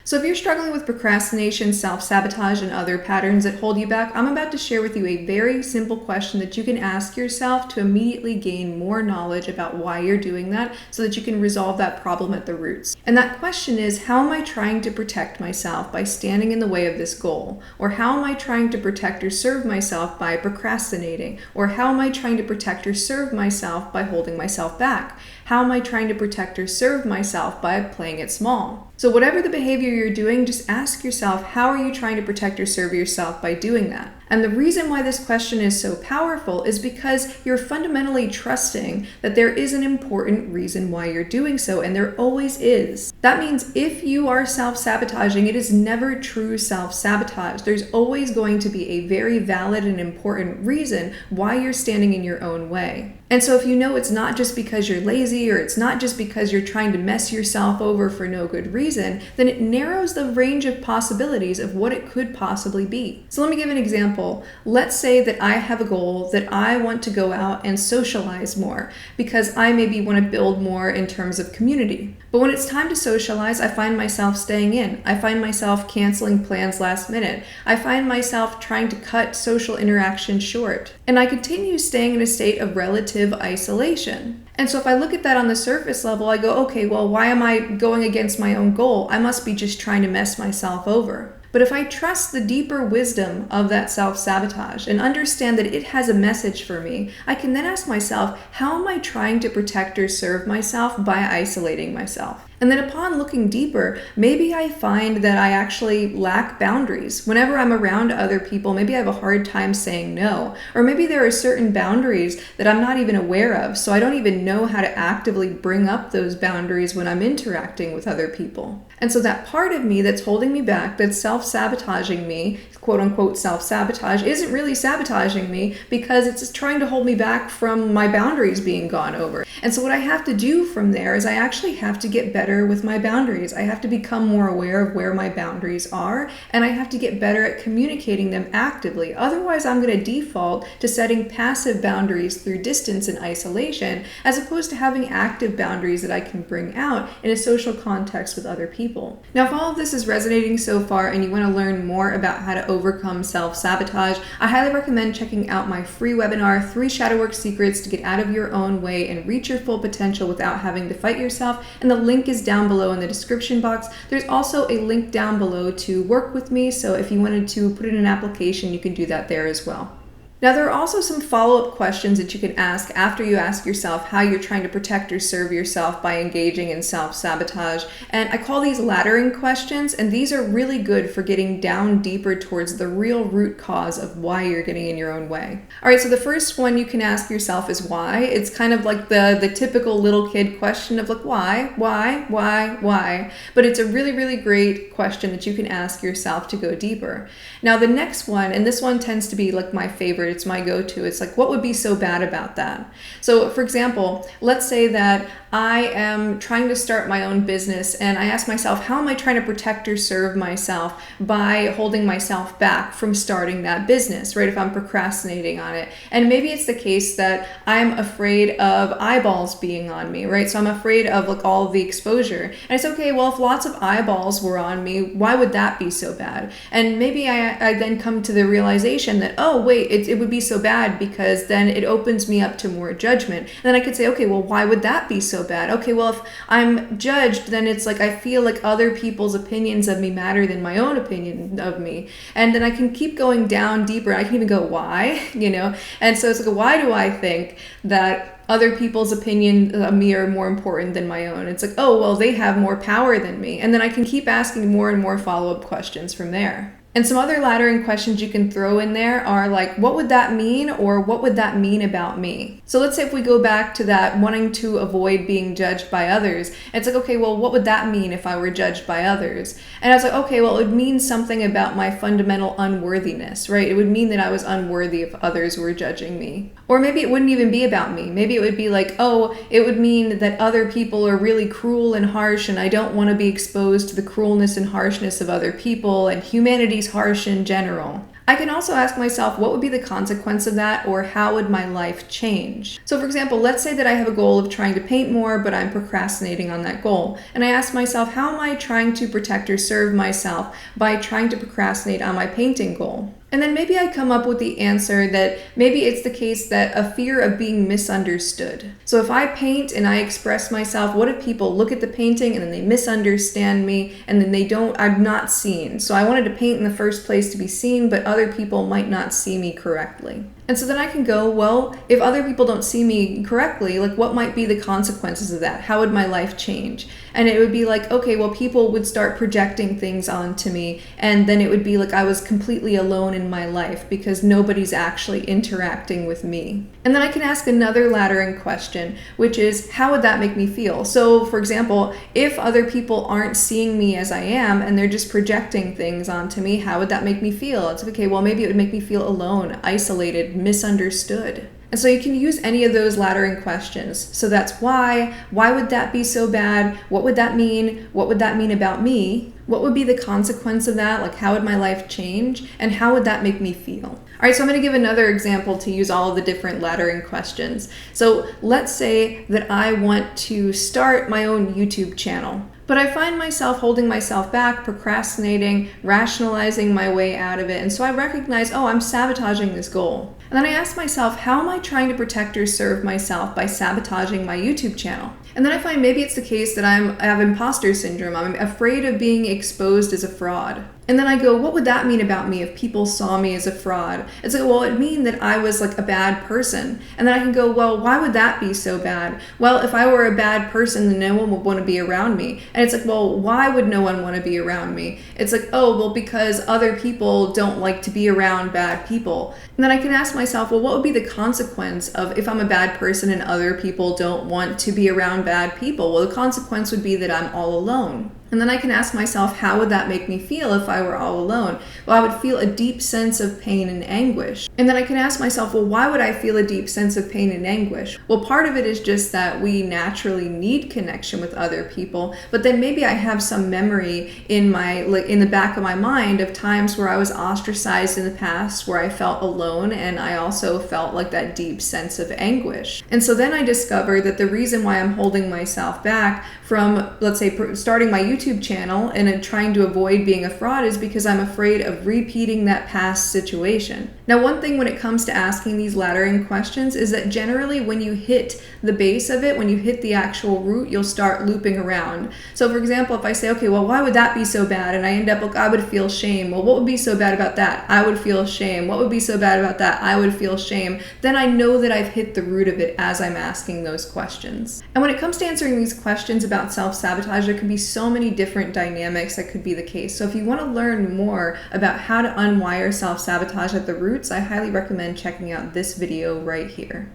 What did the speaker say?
So if you're struggling with procrastination, self-sabotage, and other patterns that hold you back, I'm about to share with you a very simple question that you can ask yourself to immediately gain more knowledge about why you're doing that so that you can resolve that problem at the roots. And that question is, how am I trying to protect myself by standing in the way of this goal? Or how am I trying to protect or serve myself by procrastinating? Or how am I trying to protect or serve myself by holding myself back? How am I trying to protect or serve myself by playing it small? So whatever the behavior you're doing, just ask yourself, how are you trying to protect or serve yourself by doing that? And the reason why this question is so powerful is because you're fundamentally trusting that there is an important reason why you're doing so, and there always is. That means if you are self-sabotaging, it is never true self-sabotage. There's always going to be a very valid and important reason why you're standing in your own way. And so if you know it's not just because you're lazy or it's not just because you're trying to mess yourself over for no good reason, then it narrows the range of possibilities of what it could possibly be. So let me give an example. Let's say that I have a goal that I want to go out and socialize more because I maybe want to build more in terms of community. But when it's time to socialize, I find myself staying in. I find myself canceling plans last minute. I find myself trying to cut social interaction short. And I continue staying in a state of relative isolation. And so if I look at that on the surface level, I go, okay, well, why am I going against my own goal? I must be just trying to mess myself over. But if I trust the deeper wisdom of that self-sabotage and understand that it has a message for me, I can then ask myself, how am I trying to protect or serve myself by isolating myself? And then upon looking deeper, maybe I find that I actually lack boundaries. Whenever I'm around other people, maybe I have a hard time saying no. Or maybe there are certain boundaries that I'm not even aware of, so I don't even know how to actively bring up those boundaries when I'm interacting with other people. And so that part of me that's holding me back, that's self-sabotaging me, quote unquote self-sabotage, isn't really sabotaging me because it's trying to hold me back from my boundaries being gone over. And so what I have to do from there is I actually have to get better with my boundaries. I have to become more aware of where my boundaries are, and I have to get better at communicating them actively. Otherwise, I'm going to default to setting passive boundaries through distance and isolation, as opposed to having active boundaries that I can bring out in a social context with other people. Now, if all of this is resonating so far and you want to learn more about how to overcome self-sabotage, I highly recommend checking out my free webinar, 3 Shadow Work Secrets to Get Out of Your Own Way and Reach Your Full Potential Without Having to Fight Yourself, and the link is down below in the description box. There's also a link down below to work with me, so if you wanted to put in an application, you can do that there as well. Now, there are also some follow-up questions that you can ask after you ask yourself how you're trying to protect or serve yourself by engaging in self-sabotage. And I call these laddering questions, and these are really good for getting down deeper towards the real root cause of why you're getting in your own way. All right, so the first one you can ask yourself is why. It's kind of like the typical little kid question of like, why? But it's a really, really great question that you can ask yourself to go deeper. Now, the next one, and this one tends to be like my favorite, it's my go-to. It's like, what would be so bad about that? So for example, let's say that I am trying to start my own business and I ask myself, how am I trying to protect or serve myself by holding myself back from starting that business, right? If I'm procrastinating on it. And maybe it's the case that I'm afraid of eyeballs being on me, right? So I'm afraid of like all of the exposure. And it's okay, well, if lots of eyeballs were on me, why would that be so bad? And maybe I then come to the realization that, oh, wait, it would be so bad because then it opens me up to more judgment. And then I could say, okay, well, why would that be so bad? Okay, well, if I'm judged, then it's like I feel like other people's opinions of me matter than my own opinion of me. And then I can keep going down deeper. I can even go, why? And so it's like, why do I think that other people's opinion of me are more important than my own? It's like, oh, well, they have more power than me. And then I can keep asking more and more follow-up questions from there. And some other laddering questions you can throw in there are like, what would that mean? Or what would that mean about me? So let's say if we go back to that wanting to avoid being judged by others, it's like, okay, well, what would that mean if I were judged by others? And I was like, okay, well, it would mean something about my fundamental unworthiness, right? It would mean that I was unworthy if others were judging me. Or maybe it wouldn't even be about me. Maybe it would be like, oh, it would mean that other people are really cruel and harsh, and I don't want to be exposed to the cruelness and harshness of other people, and humanity's harsh in general. I can also ask myself, what would be the consequence of that, or how would my life change? So for example, let's say that I have a goal of trying to paint more, but I'm procrastinating on that goal. And I ask myself, how am I trying to protect or serve myself by trying to procrastinate on my painting goal? And then maybe I come up with the answer that maybe it's the case that a fear of being misunderstood. So if I paint and I express myself, what if people look at the painting and then they misunderstand me and then I'm not seen. So I wanted to paint in the first place to be seen, but other people might not see me correctly. And so then I can go, well, if other people don't see me correctly, like what might be the consequences of that? How would my life change? And it would be like, okay, well, people would start projecting things onto me. And then it would be like I was completely alone in my life because nobody's actually interacting with me. And then I can ask another laddering question, which is, how would that make me feel? So for example, if other people aren't seeing me as I am and they're just projecting things onto me, how would that make me feel? It's okay, well, maybe it would make me feel alone, isolated, misunderstood. And so you can use any of those laddering questions. So that's why would that be so bad? What would that mean? What would that mean about me? What would be the consequence of that? Like, how would my life change? And how would that make me feel? All right, so I'm going to give another example to use all of the different laddering questions. So let's say that I want to start my own YouTube channel. But I find myself holding myself back, procrastinating, rationalizing my way out of it. And so I recognize, oh, I'm sabotaging this goal. And then I ask myself, how am I trying to protect or serve myself by sabotaging my YouTube channel? And then I find maybe it's the case that I have impostor syndrome. I'm afraid of being exposed as a fraud. And then I go, what would that mean about me if people saw me as a fraud? It's like, well, it'd mean that I was like a bad person. And then I can go, well, why would that be so bad? Well, if I were a bad person, then no one would want to be around me. And it's like, well, why would no one want to be around me? It's like, oh, well, because other people don't like to be around bad people. And then I can ask myself, well, what would be the consequence of if I'm a bad person and other people don't want to be around bad people? Well, the consequence would be that I'm all alone. And then I can ask myself, how would that make me feel if I were all alone? Well, I would feel a deep sense of pain and anguish. And then I can ask myself, well, why would I feel a deep sense of pain and anguish? Well, part of it is just that we naturally need connection with other people, but then maybe I have some memory in the back of my mind of times where I was ostracized in the past, where I felt alone, and I also felt like that deep sense of anguish. And so then I discovered that the reason why I'm holding myself back from, let's say, starting my YouTube channel and trying to avoid being a fraud is because I'm afraid of repeating that past situation. Now, one thing when it comes to asking these laddering questions is that generally when you hit the base of it, when you hit the actual root, you'll start looping around. So for example, if I say, okay, well, why would that be so bad? And I end up like, I would feel shame. Well, what would be so bad about that? I would feel shame. What would be so bad about that? I would feel shame. Then I know that I've hit the root of it as I'm asking those questions. And when it comes to answering these questions about self-sabotage, there can be so many different dynamics that could be the case. So if you want to learn more about how to unwire self-sabotage at the roots, I highly recommend checking out this video right here.